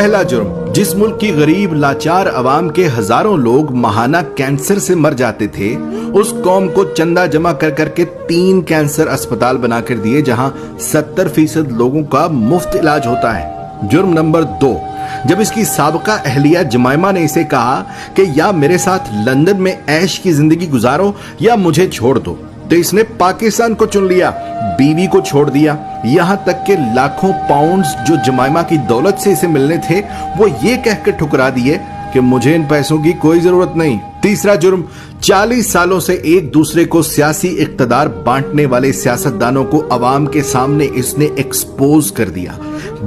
پہلا جرم، جس ملک کی غریب لاچار عوام کے ہزاروں لوگ ماہانہ کینسر سے مر جاتے تھے، اس قوم کو چندہ جمع کر کر کے 3 کینسر اسپتال بنا کر دیے جہاں 70% لوگوں کا مفت علاج ہوتا ہے۔ جرم نمبر 2، جب اس کی سابقہ اہلیہ جمائمہ نے اسے کہا کہ یا میرے ساتھ لندن میں عیش کی زندگی گزارو یا مجھے چھوڑ دو، تو اس نے پاکستان کو چن لیا، بیوی کو چھوڑ دیا، یہاں تک کہ لاکھوں پاؤنڈز جو جمائمہ کی دولت سے اسے ملنے تھے وہ یہ کہہ کے ٹھکرا دیے کہ مجھے ان پیسوں کی کوئی ضرورت نہیں۔ تیسرا جرم، 40 سالوں سے ایک دوسرے کو سیاسی اقتدار بانٹنے والے سیاستدانوں کو عوام کے سامنے اس نے ایکسپوز کر دیا۔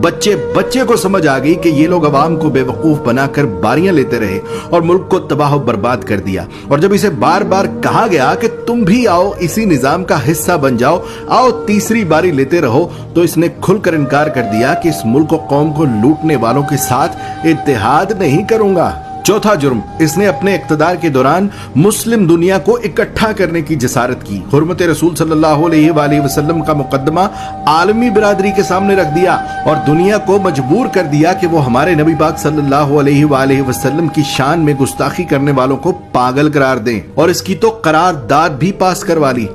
بچے کو سمجھ آ گئی کہ یہ لوگ عوام کو بے وقوف بنا کر باریاں لیتے رہے اور ملک کو تباہ و برباد کر دیا، اور جب اسے بار بار کہا گیا کہ تم بھی آؤ اسی نظام کا حصہ بن جاؤ، آؤ تیسری باری لیتے رہو، تو اس نے کھل کر انکار کر دیا کہ اس ملک و قوم کو لوٹنے والوں کے ساتھ اتحاد نہیں کروں گا۔ چوتھا جرم، اس نے اپنے اقتدار کے دوران مسلم دنیا کو اکٹھا کرنے کی جسارت کی، حرمت رسول صلی اللہ علیہ وآلہ وسلم کا مقدمہ عالمی برادری کے سامنے رکھ دیا اور دنیا کو مجبور کر دیا کہ وہ ہمارے نبی پاک صلی اللہ علیہ وآلہ وسلم کی شان میں گستاخی کرنے والوں کو پاگل قرار دیں، اور اس کی تو قرارداد بھی پاس کروا لی۔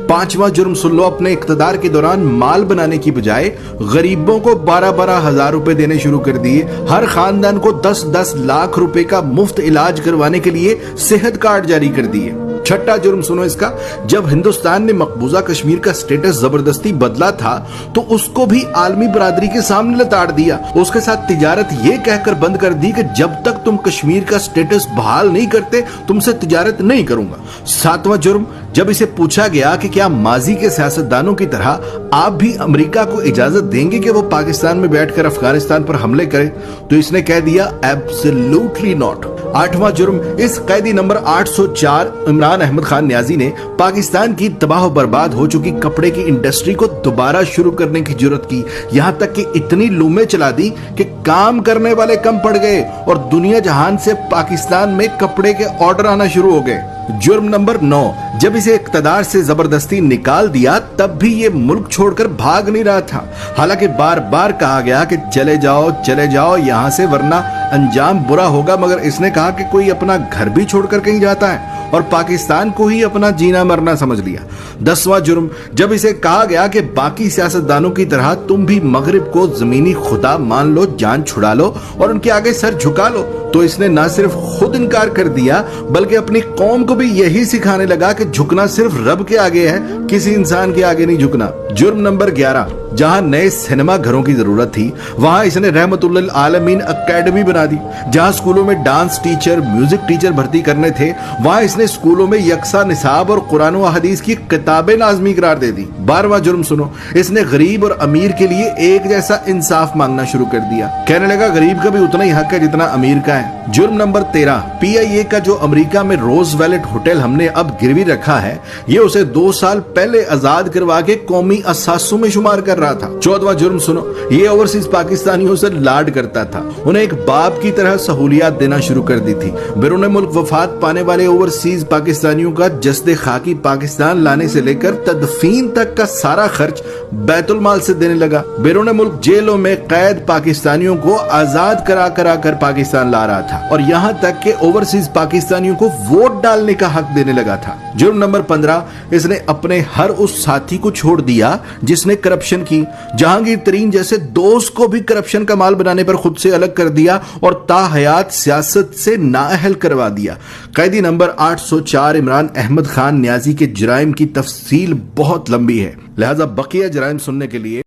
پانچواں جرم سن لو، اپنے اقتدار کے دوران مال بنانے کی بجائے غریبوں کو 12 ہزار روپے دینے شروع کر دیے، ہر خاندان کو 10 لاکھ روپے کا مفت علاج کروانے کے لیے صحت کارڈ جاری کر دیے۔ چھٹا جرم سنو اس کا، جب ہندوستان نے مقبوضہ کشمیر کا سٹیٹس زبردستی بدلا تھا تو اس کو بھی عالمی برادری کے سامنے لتاڑ دیا، اس کے ساتھ تجارت یہ کہہ کر بند کر دی کہ جب تک تم کشمیر کا سٹیٹس بحال نہیں کرتے تم سے تجارت نہیں کروں گا۔ ساتواں جرم، جب اسے پوچھا گیا کہ کیا ماضی کے سیاستدانوں کی طرح آپ بھی امریکہ کو اجازت دیں گے کہ وہ پاکستان میں بیٹھ کر افغانستان پر حملے کرے، تو اس نے کہہ دیا ایبسلیوٹلی ناٹ۔ آٹھواں جرم، اس قیدی نمبر 804 عمران احمد خان نیازی نے پاکستان کی تباہ و برباد ہو چکی کپڑے کی انڈسٹری کو دوبارہ شروع کرنے کی جرت کی، یہاں تک کہ اتنی لومیں چلا دی کہ کام کرنے والے کم پڑ گئے اور دنیا جہان سے پاکستان میں کپڑے کے آرڈر آنا شروع ہو گئے۔ جرم نمبر 9، جب اسے اقتدار سے زبردستی نکال دیا تب بھی یہ ملک چھوڑ کر بھاگ نہیں رہا تھا، حالانکہ بار بار کہا گیا کہ چلے جاؤ یہاں سے ورنہ انجام برا ہوگا، مگر اس نے کہا کہ کوئی اپنا گھر بھی چھوڑ کر کہیں جاتا ہے اور پاکستان کو ہی اپنا جینا مرنا سمجھ لیا۔ 10واں جرم، جب اسے کہا گیا کہ باقی سیاستدانوں کی طرح تم بھی مغرب کو زمینی خدا مان لو، جان چھڑا لو اور ان کے آگے سر جھکا لو، تو اس نے نہ صرف خود انکار کر دیا بلکہ اپنی قوم کو بھی یہی سکھانے لگا کہ جھکنا صرف رب کے آگے ہے، کسی انسان کے آگے نہیں جھکنا۔ جرم نمبر 11، جہاں نئے سینما گھروں کی ضرورت تھی وہاں اس نے رحمت للعالمین اکیڈمی بنا دی، جہاں سکولوں میں ڈانس ٹیچر، میوزک ٹیچر بھرتی کرنے تھے وہاں اس نے سکولوں میں یکساں نصاب اور قرآن و حدیث کی کتابیں لازمی قرار دے دی۔ 12واں جرم سنو، اس نے غریب اور امیر کے لیے ایک جیسا انصاف مانگنا شروع کر دیا، کہنے لگا غریب کا بھی اتنا ہی حق ہے جتنا امیر کا ہے۔ جرم نمبر 13، PIA کا جو امریکہ میں روز ویلٹ ہوٹل ہم نے اب گروی رکھا ہے یہ اسے 2 سال پہلے آزاد کروا کے قومی اثاثوں میں شمار کر رہا تھا۔ 14واں جرم سنو، یہ اوورسیز پاکستانیوں سے لاڈ کرتا تھا، انہیں ایک باپ کی طرح سہولیات دینا شروع کر دی تھی، بیرون ملک وفات پانے والے اوورسیز پاکستانیوں کا جسد خاکی پاکستان لانے سے لے کر تدفین تک کا سارا خرچ بیت المال سے دینے لگا، بیرون ملک جیلوں میں قید پاکستانیوں کو آزاد کرا کر پاکستان لا رہا تھا، اور یہاں تک کہ اوورسیز پاکستانیوں کو ووٹ ڈالنے کا حق دینے لگا تھا۔ جرم نمبر 15، اس نے اپنے ہر اس ساتھی کو چھوڑ دیا جس نے کرپشن کی، جہانگیر ترین جیسے دوست کو بھی کرپشن کا مال بنانے پر خود سے الگ کر دیا اور تا حیات سیاست سے نااہل کروا دیا۔ قیدی نمبر 804 عمران احمد خان نیازی کے جرائم کی تفصیل بہت لمبی ہے، لہذا بقیہ جرائم سننے کے لیے